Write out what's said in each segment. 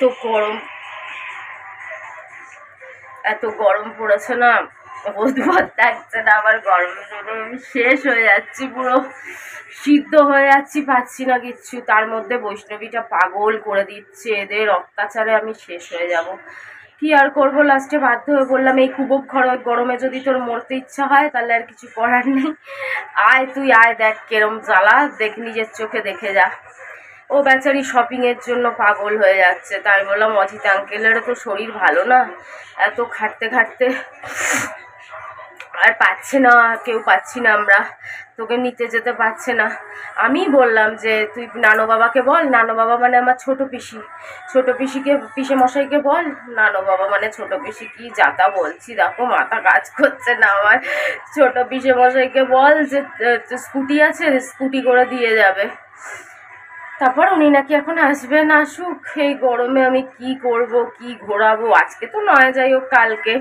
এত গরম, এত গরম পড়েছে না, বোধবার থাকছে না। আবার গরমে শেষ হয়ে যাচ্ছি, পুরো সিদ্ধ হয়ে যাচ্ছি, পাচ্ছি না কিচ্ছু। তার মধ্যে বৈষ্ণবীটা পাগল করে দিচ্ছে, এদের অত্যাচারে আমি শেষ হয়ে যাব। কি আর করবো, লাস্টে বাধ্য হয়ে বললাম এই কুবক গরমে যদি তোর মরতে ইচ্ছা হয় তাহলে আর কিছু করার নেই, আয় তুই আয়, দেখ কেরম জ্বালা, দেখ নিজের চোখে দেখে যা। ও বেচারি শপিংয়ের জন্য পাগল হয়ে যাচ্ছে। তাই বললাম অজিত আঙ্কেলেরও তো শরীর ভালো না, এত খাটতে খাটতে আর পাচ্ছে না, কেউ পাচ্ছি না, আমরা তোকে নিতে যেতে পারছে না। আমি বললাম যে তুই নানো বাবাকে বল, নানো বাবা মানে আমার ছোট পিসি, ছোট পিসিকে, পিসে মশাইকে বল, নানো বাবা মানে ছোট পিসি। কি যাতা বলছি দেখো, মাথা কাজ করছে না আমার। ছোট পিসে মশাইকে বল যে স্কুটি আছে, স্কুটি করে দিয়ে যাবে। তারপর উনি নাকি এখন আসবেন, আসুক। এই গরমে আমি কি করব, কি ঘোরাবো। আজকে তো নয়, যাই হোক কালকে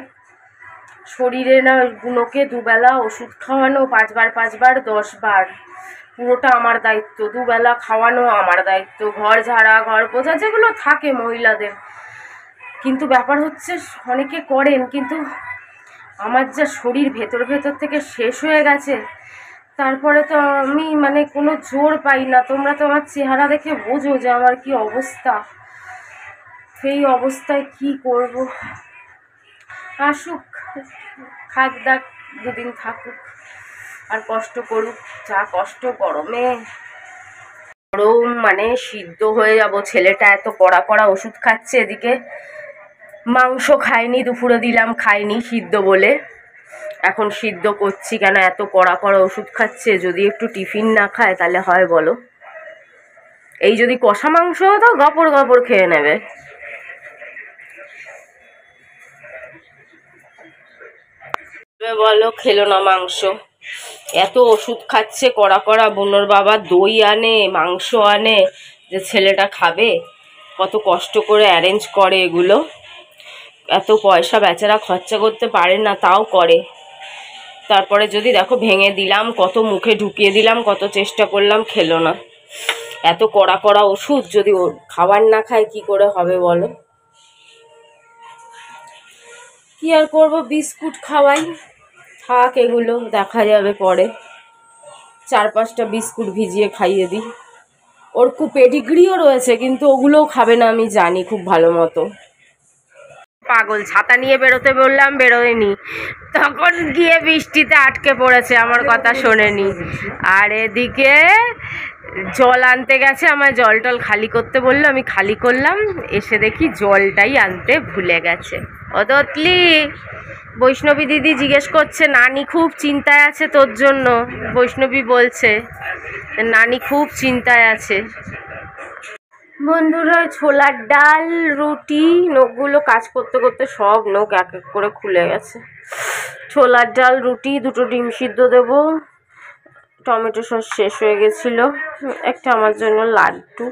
শরীরে না বুনোকে দুবেলা ওষুধ খাওয়ানো, 5 বার 5 বার 10 বার, পুরোটা আমার দায়িত্ব। দুবেলা খাওয়ানো আমার দায়িত্ব, ঘর ঝাড়া, ঘর পোছা, যেগুলো থাকে মহিলাদের। কিন্তু ব্যাপার হচ্ছে অনেকে করেন, কিন্তু আমার যা শরীর ভেতর ভেতর থেকে শেষ হয়ে গেছে, তারপরে তো আমি মানে কোনো জোর পাই না। তোমরা তো আমার চেহারা দেখে বোঝো যে আমার কি অবস্থা। সেই অবস্থায় কি করব। আসুক, খাক দাক, দুদিন থাকুক, আর কষ্ট করুক, যা কষ্ট গরমে। গরম মানে সিদ্ধ হয়ে যাব। ছেলেটা এত কড়া কড়া ওষুধ খাচ্ছে, এদিকে মাংস খায়নি, দুপুরে দিলাম খায়নি সিদ্ধ বলে, এখন সিদ্ধ করছি কেন, এত কড়া কড়া ওষুধ খাচ্ছে। যদি একটু টিফিন না খায় তাহলে হয় বলো? এই যদি কষা মাংস হতো গপর গপর খেয়ে নেবে। বলো খেলো না মাংস, এত ওষুধ খাচ্ছে কড়া কড়া। বোনর বাবা দই আনে, মাংস আনে, যে ছেলেটা খাবে। কত কষ্ট করে অ্যারেঞ্জ করে এগুলো, এত পয়সা বেচারা খরচা করতে পারে না, তাও করে। তারপরে যদি দেখো ভেঙে দিলাম, কত মুখে ঢুকিয়ে দিলাম, কত চেষ্টা করলাম, খেলো না। এত কড়া কড়া ওষুধ যদি খাবার না খায় কি করে হবে বলো? কি আর করবো, বিস্কুট খাওয়াই, থাক এগুলো দেখা যাবে পরে। 4-5টা বিস্কুট ভিজিয়ে খাইয়ে দিই। ওর খুব পেডিগ্রিও রয়েছে, কিন্তু ওগুলোও খাবে না আমি জানি খুব ভালো মতো। পাগল, ছাতা নিয়ে বেরোতে বললাম বেরোয়নি, তখন গিয়ে বৃষ্টিতে আটকে পড়েছে, আমার কথা শোনেনি। আর এদিকে জল আনতে গেছে, আমার জল টল খালি করতে বললো, আমি খালি করলাম, এসে দেখি জলটাই আনতে ভুলে গেছে। ও দতলি, বৈষ্ণবী দিদি জিজ্ঞেস করছে নানি খুব চিন্তায় আছে তোর জন্য। বৈষ্ণবী বলছে নানি খুব চিন্তায় আছে। বন্ধুরা, ছোলার ডাল, রুটি, নখগুলো কাজ করতে করতে সব নখ এক এক করে খুলে গেছে। ছোলার ডাল, রুটি, 2টো ডিম সিদ্ধ দেবো, টমেটো সস শেষ হয়ে গেছিলো, একটা আমার জন্য লাড্ডু,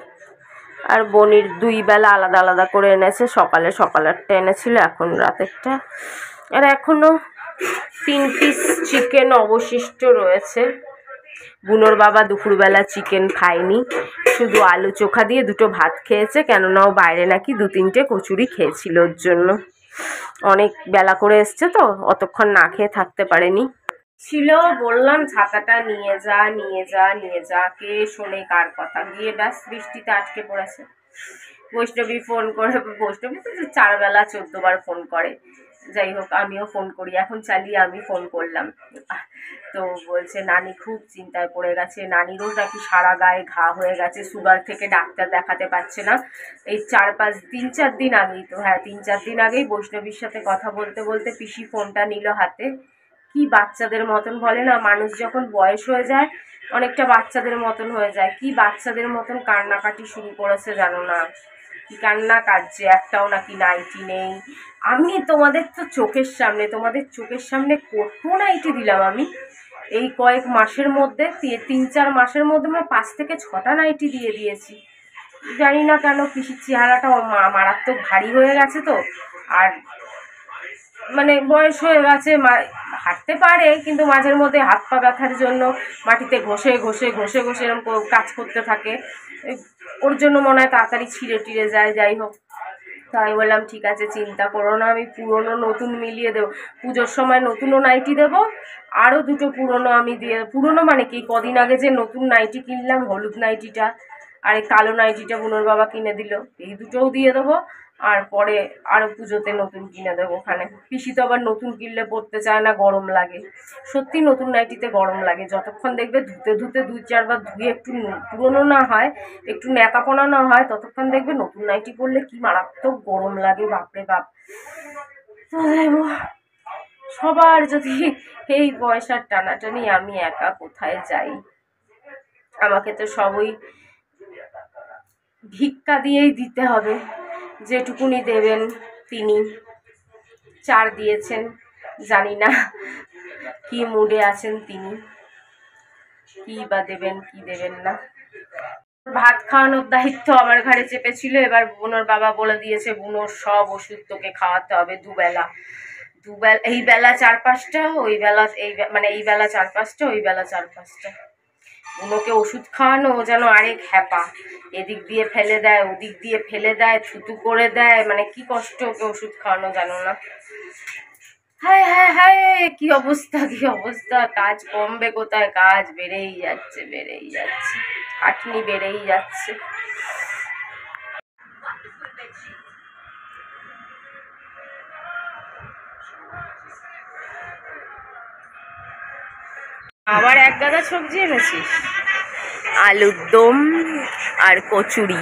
আর বনির 2 বেলা আলাদা আলাদা করে এনেছে। সকালে সকালেরটা এনেছিল, এখন রাতেরটা। আর এখনও 3 পিস চিকেন অবশিষ্ট রয়েছে। বুনোর বাবা দুপুরবেলা চিকেন খায়নি, শুধু আলু চোখা দিয়ে 2টো ভাত খেয়েছে, কেননা ও বাইরে নাকি 2-3টে কচুরি খেয়েছিল। ওর জন্য অনেক বেলা করে এসছে তো, অতক্ষণ না খেয়ে থাকতে পারেনি। ছিল বললাম ছাতাটা নিয়ে যা নিয়ে যা নিয়ে যা, কে শোনে কার কথা। গিয়ে ব্যাস বৃষ্টিতে আটকে পড়েছে। বৈষ্ণবী ফোন করে, বৈষ্ণবী তো 4 বেলা 14 বার ফোন করে, যাই হোক আমিও ফোন করি, এখন চালিয়ে আমি ফোন করলাম। তো বলছে নানি খুব চিন্তায় পড়ে গেছে, নানিরও নাকি সারা গায়ে ঘা হয়ে গেছে, সুগার থেকে ডাক্তার দেখাতে পারছে না। এই 3-4 দিন আগেই তো, হ্যাঁ 3-4 দিন আগেই বৈষ্ণবীর সাথে কথা বলতে বলতে পিসি ফোনটা নিল হাতে। কি বাচ্চাদের মতন বলে না, মানুষ যখন বয়স হয়ে যায় অনেকটা বাচ্চাদের মতন হয়ে যায়। কি বাচ্চাদের মতন কান্নাকাটি শুরু করেছে জানো না, কি কান্না কাঁদছে, একটাও নাকি নাইটি নেই। আমি তোমাদের চোখের সামনে কত নাইটি দিলাম আমি এই কয়েক মাসের মধ্যে, 3-4 মাসের মধ্যে আমরা 5 থেকে 6টা নাইটি দিয়ে দিয়েছি। জানি না কেন, পিসির চেহারাটা মারাত্মক ভারী হয়ে গেছে তো, আর মানে বয়স হয়ে গেছে, হাঁটতে পারে কিন্তু মাঝের মধ্যে হাত পা ব্যথার জন্য মাটিতে ঘষে ঘষে ঘষে ঘষে এরকম কাজ করতে থাকে, ওর জন্য মনে হয় তাড়াতাড়ি ছিঁড়ে টিড়ে যায়। যাই হোক, তো আমি বললাম ঠিক আছে, চিন্তা করো না, আমি পুরনো নতুন মিলিয়ে দেবো। পুজোর সময় নতুনও নাইটি দেবো, আরও দুটো পুরনো আমি দিয়ে, পুরনো মানে কি, কদিন আগে যে নতুন নাইটি কিনলাম, হলুদ নাইটিটা আর এই কালো নাইটিটা বুনোর বাবা কিনে দিল, এই দুটোও দিয়ে দেবো। আর পরে আরও পুজোতে নতুন কিনে দেবো। ওখানে পিসি তো আবার নতুন কিনলে পরতে চায় না, গরম লাগে। সত্যি নতুন নাইটিতে গরম লাগে, যতক্ষণ দেখবে ধুতে ধুতে 2-4 বার ধুয়ে একটু পুরনো না হয়, একটু ন্যাকাপোনা না হয়, ততক্ষণ দেখবে নতুন নাইটি পরলে কি মারাত্মক গরম লাগে, বাপরে বাপ। তো সবার যদি এই পয়সার টানাটানি, আমি একা কোথায় যাই? আমাকে তো সবই ভিক্ষা দিয়েই দিতে হবে। যেটুকুনি দেবেন তিনি। 4 দিয়েছেন, জানি না কি মুডে আছেন তিনি, কি বা দেবেন কি দেবেন না। ভাত খাওয়ানোর দায়িত্ব আমার ঘাড়ে চেপেছিল। এবার বুনোর বাবা বলে দিয়েছে, বুনোর সব ওষুধ তোকে খাওয়াতে হবে দুবেলা। এই বেলা 4-5টা, ওই বেলা মানে এই বেলা 4-5টা, ওই বেলা 4-5টা। বুনোকে ওষুধ খাওয়ানো যেন আরেক হ্যাপা, এদিক দিয়ে ফেলে দেয়, ওদিক দিয়ে ফেলে দেয়, থুতু করে দেয়, মানে কি কষ্ট ওকে ওষুধ খাওয়ানো, জানো না? হায় হায় হায়, কি অবস্থা কি অবস্থা! কাজ কমবে কোথায়, কাজ বেড়েই যাচ্ছে বেড়েই যাচ্ছে, খাটনি বেড়েই যাচ্ছে। আবার 1 গাদা সবজি এনেছিস? আলুর দম আর কচুরি।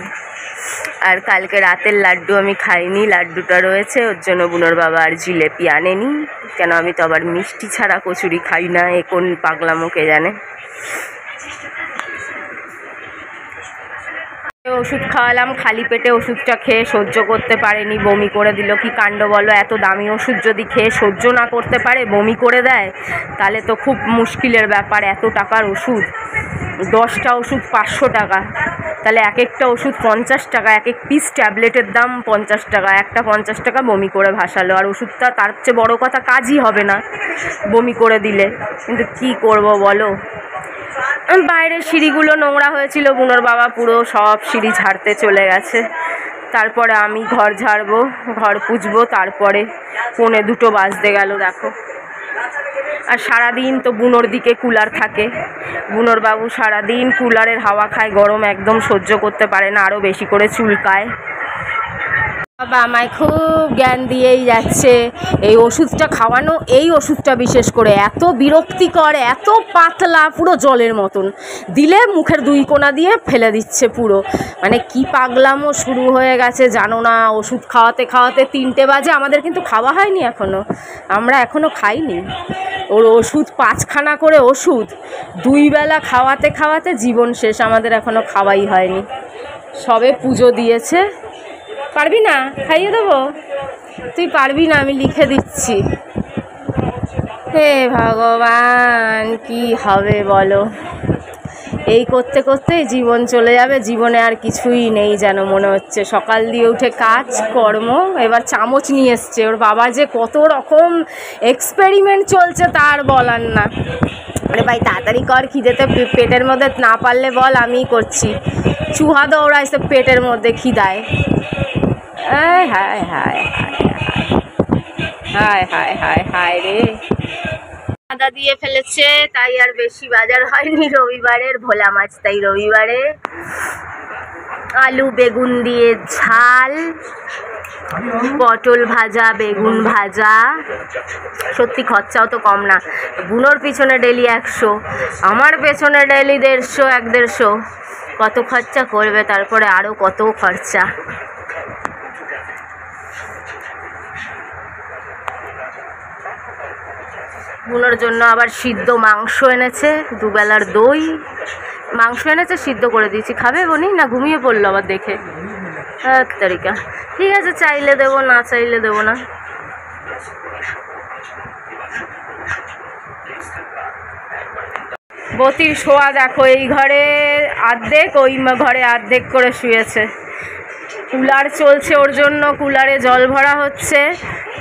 আর কালকে রাতের লাড্ডু আমি খাইনি, লাড্ডুটা রয়েছে, ওর জন্য বুনোর বাবা আর জিলেপি আনেনি। কেন, আমি তো আবার মিষ্টি ছাড়া কচুরি খাই না, এ কোন পাগলামো কে জানে। ওষুধ খাওয়ালাম, খালি পেটে ওষুধটা খেয়ে সহ্য করতে পারেনি, বমি করে দিল। কি কাণ্ড বলো! এত দামি ওষুধ যদি খেয়ে সহ্য না করতে পারে, বমি করে দেয়, তাহলে তো খুব মুশকিলের ব্যাপার। এত টাকার ওষুধ, 10টা ওষুধ 500 টাকা, তাহলে এক একটা ওষুধ 50 টাকা, এক এক পিস ট্যাবলেটের দাম 50 টাকা, একটা 50 টাকা বমি করে ভাসালো। আর ওষুধটা, তার চেয়ে বড় কথা, কাজই হবে না বমি করে দিলে। কিন্তু কি করব বলো? বাইরের সিঁড়িগুলো নোংরা হয়েছিল, বুনোর বাবা পুরো সব সিঁড়ি ঝাড়তে চলে গেছে। তারপরে আমি ঘর ঝাড়বো, ঘর পুছবো, তারপরে 1:45 বাজতে গেল দেখো। আর সারাদিন তো বুনোর দিকে কুলার থাকে, বুনোর বাবু সারাদিন কুলারের হাওয়া খায়, গরম একদম সহ্য করতে পারে না, আরও বেশি করে চুলকায়। বাবা আমায় খুব জ্ঞান দিয়েই যাচ্ছে। এই ওষুধটা খাওয়ানো, এই ওষুধটা বিশেষ করে এত বিরক্তিকর, এত পাতলা, পুরো জলের মতন, দিলে মুখের 2 কোণা দিয়ে ফেলে দিচ্ছে পুরো। মানে কি পাগলামো শুরু হয়ে গেছে জানো না? ওষুধ খাওয়াতে খাওয়াতে 3টে বাজে, আমাদের কিন্তু খাওয়া হয়নি এখনও, আমরা এখনও খাইনি। ওর ওষুধ 5খানা করে ওষুধ, 2 বেলা খাওয়াতে খাওয়াতে জীবন শেষ, আমাদের এখনও খাওয়াই হয়নি। সবে পুজো দিয়েছে। পারবি না? খাইয়ে দেবো? তুই পারবি না, আমি লিখে দিচ্ছি। হে ভগবান, কি হবে বলো? এই করতে করতে জীবন চলে যাবে, জীবনে আর কিছুই নেই যেন মনে হচ্ছে। সকাল দিয়ে উঠে কাজ কর্ম, এবার চামচ নিয়ে এসছে। ওর বাবা যে কত রকম এক্সপেরিমেন্ট চলছে তার বলার না। আরে ভাই তাড়াতাড়ি কর, খিদেতে পেটের মধ্যে না পারলে বল, আমিই করছি। চুহা দৌড়াইছে পেটের মধ্যে খিদায়। হায় হায় হায় হায় হায় হায় হায় রে, আদা দিয়ে ফেলেছে, তাই আর বেশি বাজার হয়নি রবিবারের। ভোলা মাছ তাই রবিবারে। আলু বেগুন দিয়ে ঝাল, পটল ভাজা, বেগুন ভাজা। সত্যি খরচাও তো কম না। বুনোর পিছনে ডেলি 100, আমার পেছনে ডেলি 150-150। কত খরচা করবে, তারপরে আরও কত খরচা। বুনোর জন্য আবার সিদ্ধ মাংস এনেছে, 2 বেলার দই, মাংস এনেছে, সিদ্ধ করে দিয়েছি। খাবে বনি? না ঘুমিয়ে পড়লো আবার দেখে? তারিকা, ঠিক আছে, চাইলে দেবো, না চাইলে দেবো না। বতির শোয়া দেখো, এই ঘরে অর্ধেক, ওই ঘরে অর্ধেক করে শুয়েছে। কুলার চলছে ওর জন্য, কুলারে জল ভরা হচ্ছে,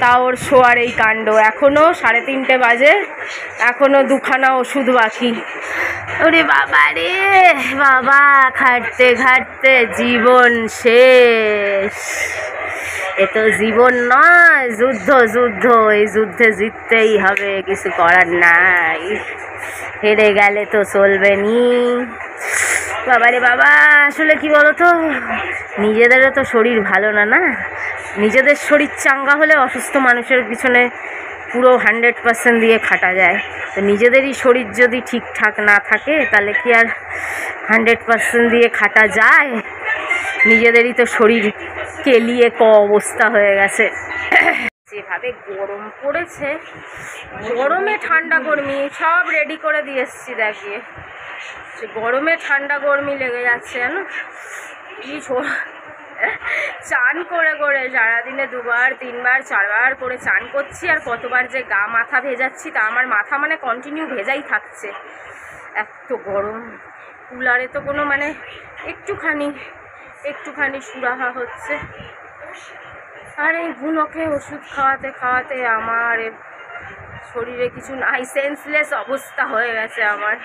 তা ওর শোয়ার এই কাণ্ড। এখনও 3:30 বাজে, এখনও 2খানা ওষুধ বাকি। ওরে বাবা রে বাবা, খাটতে খাটতে জীবন শেষ। এ তো জীবন নয়, যুদ্ধ যুদ্ধ, এই যুদ্ধে জিততেই হবে, কিছু করার নাই, হেরে গেলে তো চলবে নি। বাবারে বাবা, আসলে কি বলতো, নিজেদেরও তো শরীর ভালো না, না নিজেদের শরীর চাঙ্গা হলে অসুস্থ মানুষের পিছনে পুরো 100% দিয়ে খাটা যায়। তো নিজেদেরই শরীর যদি ঠিকঠাক না থাকে তাহলে কি আর 100% দিয়ে খাটা যায়? নিজেদেরই তো শরীর কেলিয়ে অবস্থা হয়ে গেছে। যেভাবে গরম পড়েছে, গরমে ঠান্ডা গরমি সব রেডি করে দিয়ে এসছি, দেখিয়ে গরমে ঠান্ডা গরমি লেগে যাচ্ছে জানো। কি চান করে করে সারাদিনে 2বার 3বার 4বার করে চান করছি, আর কতবার যে গা মাথা ভেজাচ্ছি, তা আমার মাথা মানে কন্টিনিউ ভেজাই থাকছে, এত গরম। কুলারে তো কোনো মানে একটুখানি সুরাহা হচ্ছে। আর এই বুনোকে ওষুধ খাওয়াতে খাওয়াতে আমার শরীরে কিছু নাই, সেন্সলেস অবস্থা হয়ে গেছে আমার।